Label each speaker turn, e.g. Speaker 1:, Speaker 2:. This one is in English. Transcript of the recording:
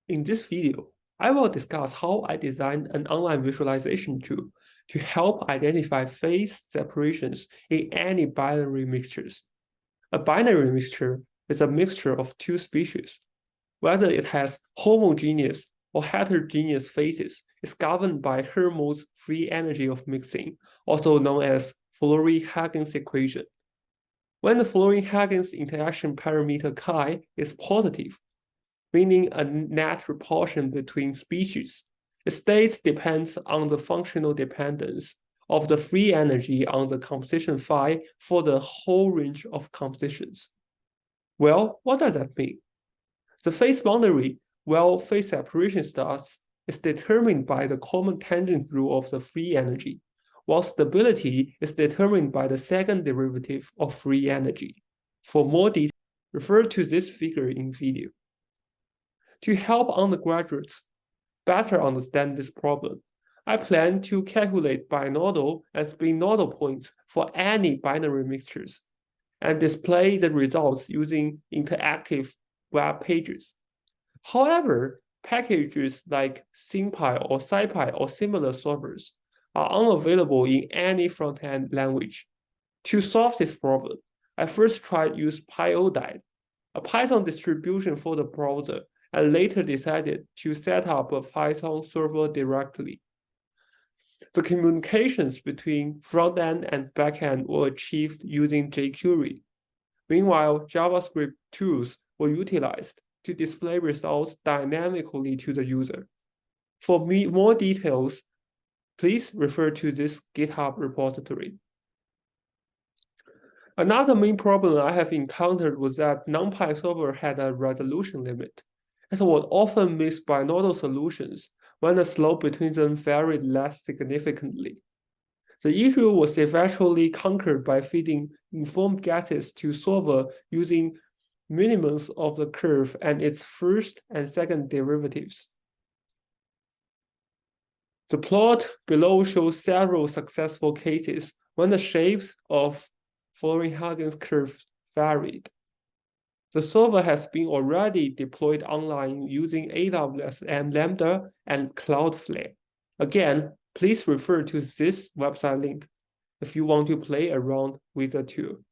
Speaker 1: In this video, I will discuss how I designed an online visualization tool to help identify phase separations in any binary mixtures. A binary mixture is a mixture of two species. Whether it has homogeneous or heterogeneous phases is governed by Helmholtz's free energy of mixing, also known as Flory Huggins equation. When the Flory Huggins interaction parameter chi is positive, meaning a net repulsion between species, the state depends on the functional dependence of the free energy on the composition phi for the whole range of compositions. Well, what does that mean? The phase boundary, where phase separation starts, is determined by the common tangent rule of the free energy, while stability is determined by the second derivative of free energy. For more details, refer to this figure in video. To help undergraduates better understand this problem, I plan to calculate binodal and spinodal points for any binary mixtures and display the results using interactive web pages. However, packages like SymPy or SciPy or similar solvers are unavailable in any front-end language. To solve this problem, I first tried to use pyodide, a Python distribution for the browser, and later decided to set up a Python server directly. The communications between front-end and back-end were achieved using jQuery. Meanwhile, JavaScript tools were utilized to display results dynamically to the user. For more details, please refer to this GitHub repository. Another main problem I have encountered was that NumPy solver had a resolution limit. It would often miss binodal solutions when the slope between them varied less significantly. The issue was eventually conquered by feeding informed guesses to solver using minimums of the curve and its first and second derivatives. The plot below shows several successful cases when the shapes of Flory Huggins curves varied. The solver has been already deployed online using AWS and Lambda and Cloudflare. Again, please refer to this website link if you want to play around with the tool.